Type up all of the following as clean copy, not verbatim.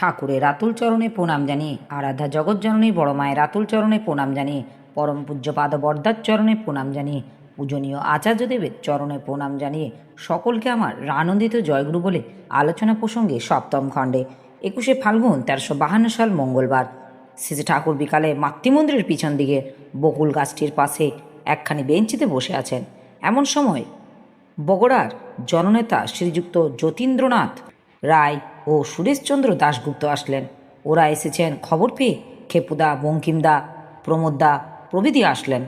ঠাকুরের রাতুল চরণে প্রণাম জানিয়ে, আরাধ্যা জগৎজননী বড় মায়ের রাতুল চরণে প্রণাম জানিয়ে, পরম পূজ্যপাদ বরদার চরণে প্রণাম জানিয়ে, পূজনীয় আচার্যদেবের চরণে প্রণাম জানিয়ে সকলকে আমার আনন্দিত জয়গুরু বলে আলোচনা প্রসঙ্গে সপ্তম খণ্ডে 21শে ফাল্গুন 1352 সাল মঙ্গলবার শ্রী ঠাকুর বিকালে মাতৃমন্দিরের পিছন দিকে বকুল গাছটির পাশে একখানি বেঞ্চিতে বসে আছেন। এমন সময় বগুড়ার জননেতা শ্রীযুক্ত যতীন্দ্রনাথ রায় ও সুরেশচন্দ্র দাশগুপ্ত আসলেন। ওরা এসেছেন খবর পেয়ে খেপুদা, বঙ্কিমদা, প্রমোদদা প্রভৃতি আসলেন।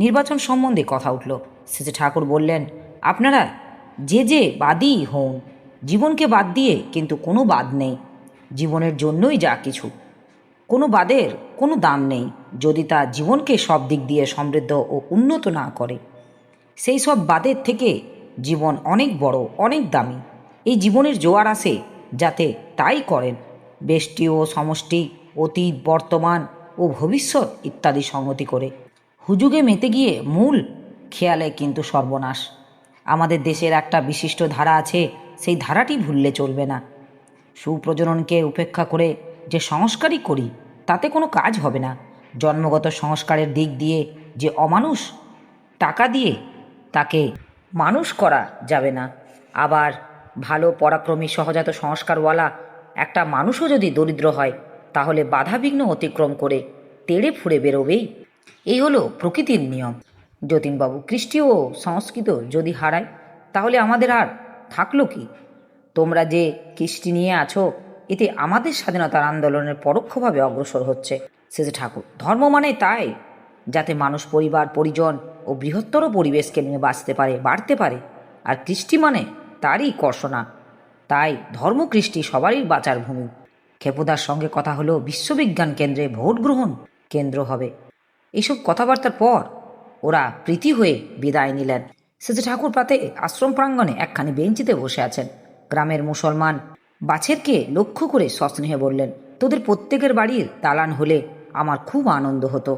নির্বাচন সম্বন্ধে কথা উঠল। শ্রী ঠাকুর বললেন, আপনারা যে বাদী হন, জীবনকে বাদ দিয়ে কিন্তু কোনো বাদ নেই। জীবনের জন্যই যা কিছু, কোনো বাদের কোনো দাম নেই যদি তা জীবনকে সব দিক দিয়ে সমৃদ্ধ ও উন্নত না করে। সেই সব বাদের থেকে জীবন অনেক বড়, অনেক দামি। এই জীবনের জোয়ার আসে যাতে তাই করেন। ব্যষ্টি ও সমষ্টি, অতীত, বর্তমান ও ভবিষ্যৎ ইত্যাদি সংগতি করে হুজুগে মেতে গিয়ে মূল খেয়ালে কিন্তু সর্বনাশ। আমাদের দেশের একটা বিশিষ্ট ধারা আছে, সেই ধারাটি ভুললে চলবে না। সুপ্রজননকে উপেক্ষা করে যে সংস্কারই করি তাতে কোনো কাজ হবে না। জন্মগত সংস্কারের দিক দিয়ে যে অমানুষ, টাকা দিয়ে তাকে মানুষ করা যাবে না। আবার ভালো পরাক্রমী সহজাত সংস্কারওয়ালা একটা মানুষও যদি দরিদ্র হয় তাহলে বাধাবিঘ্ন অতিক্রম করে তেড়ে ফুঁড়ে বেরোবেই। এই হলো প্রকৃতির নিয়ম। যতীনবাবু, কৃষ্টি ও সংস্কৃত যদি হারায় তাহলে আমাদের আর থাকলো কি? তোমরা যে কৃষ্টি নিয়ে আছো এতে আমাদের স্বাধীনতার আন্দোলনের পরোক্ষভাবে অগ্রসর হচ্ছে। শ্রী ঠাকুর, ধর্ম মানে তাই যাতে মানুষ পরিবার, পরিজন ও বৃহত্তর পরিবেশকে নিয়ে বাঁচতে পারে, বাড়তে পারে। আর কৃষ্টি মানে তারই কর্ষণা। তাই ধর্ম কৃষ্টি সবারই বাঁচার ভূমি। খেপুদার সঙ্গে কথা হলো বিশ্ববিজ্ঞান কেন্দ্রে ভোট গ্রহণ কেন্দ্র হবে। এইসব কথাবার্তার পর ওরা প্রীতি হয়ে বিদায় নিলেন। শ্রী ঠাকুর প্রাতে আশ্রম প্রাঙ্গণে একখানি বেঞ্চিতে বসে আছেন। গ্রামের মুসলমান বাছেরকে লক্ষ্য করে সস্নেহে বললেন, তোদের প্রত্যেকের বাড়ির দালান হলে আমার খুব আনন্দ হতো।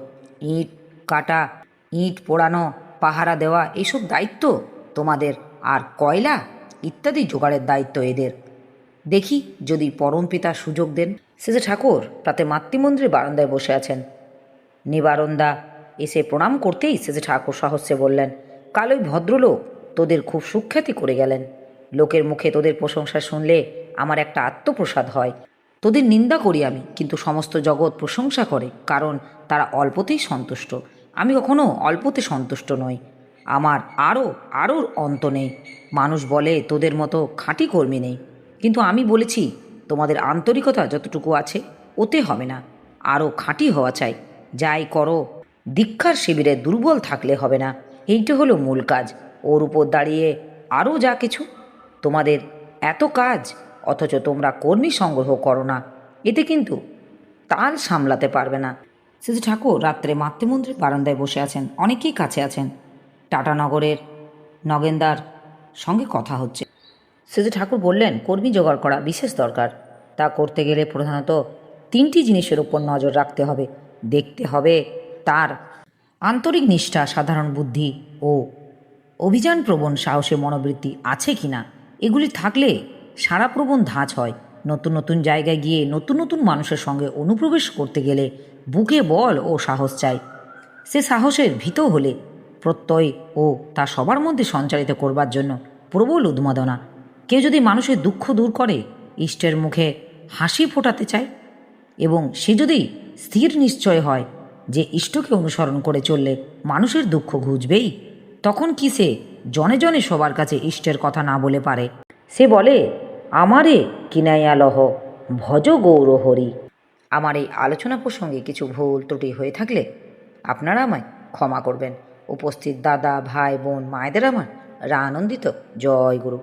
ইট কাটা, ইট পোড়ানো, পাহারা দেওয়া এইসব দায়িত্ব তোমাদের, আর কয়লা ইত্যাদি জোগাড়ের দায়িত্ব এদের। দেখি যদি পরমপিতা সুযোগ দেন। শ্রী ঠাকুর প্রাতে মাতৃমন্দিরের বারান্দায় বসে আছেন। নিবারণদা এসে প্রণাম করতেই শ্রী ঠাকুর সহস্যে বললেন, কাল ওই ভদ্রলোক তোদের খুব সুখ্যাতি করে গেলেন। লোকের মুখে তোদের প্রশংসা শুনলে আমার একটা আত্মপ্রসাদ হয়। তোদের নিন্দা করি আমি, কিন্তু সমস্ত জগৎ প্রশংসা করে, কারণ তারা অল্পতেই সন্তুষ্ট। আমি কখনো অল্পতে সন্তুষ্ট নই। আমার আরও অন্ত নেই। মানুষ বলে তোদের মতো খাঁটি কর্মী নেই, কিন্তু আমি বলেছি তোমাদের আন্তরিকতা যতটুকু আছে ওতে হবে না, আরও খাঁটি হওয়া চাই। যাই করো দীক্ষার শিবিরে দুর্বল থাকলে হবে না। এইটা হলো মূল কাজ। ওর উপর দাঁড়িয়ে আরও যা কিছু। তোমাদের এত কাজ অথচ তোমরা কর্মী সংগ্রহ করো না, এতে কিন্তু তাল সামলাতে পারবে না। শ্রী ঠাকুর রাত্রে মাতৃমন্দিরের বারান্দায় বসে আছেন। অনেকেই কাছে আছেন। টাটানগরের নগেনদার সঙ্গে কথা হচ্ছে। শ্রী ঠাকুর বললেন, কর্মী জোগাড় করা বিশেষ দরকার। তা করতে গেলে প্রধানত 3টি জিনিসের উপর নজর রাখতে হবে। দেখতে হবে তার আন্তরিক নিষ্ঠা, সাধারণ বুদ্ধি ও অভিযানপ্রবণ সাহসী মনোবৃত্তি আছে কি না। এগুলি থাকলে সারাপ্রবণ ধাঁচ হয়। নতুন নতুন জায়গায় গিয়ে নতুন নতুন মানুষের সঙ্গে অনুপ্রবেশ করতে গেলে বুকে বল ও সাহস চাই। সে সাহসের ভীত হলে প্রত্যয় ও তা সবার মধ্যে সঞ্চারিত করবার জন্য প্রবল উন্মাদনা। কেউ যদি মানুষের দুঃখ দূর করে, ইষ্টের মুখে হাসি ফোটাতে চায়, এবং সে যদি স্থির নিশ্চয় হয় যে ইষ্টকে অনুসরণ করে চললে মানুষের দুঃখ ঘুচবেই, তখন কি সে জনে জনে সবার কাছে ইষ্টের কথা না বলে পারে? সে বলে, আমারে কিনাইয়া লহ ভজ গৌর হরি। আমার এই আলোচনা প্রসঙ্গে কিছু ভুল ত্রুটি হয়ে থাকলে আপনারা আমায় ক্ষমা করবেন। উপস্থিত দাদা, ভাই, বোন, মায়েদের আমার আনন্দিত জয় গুরু।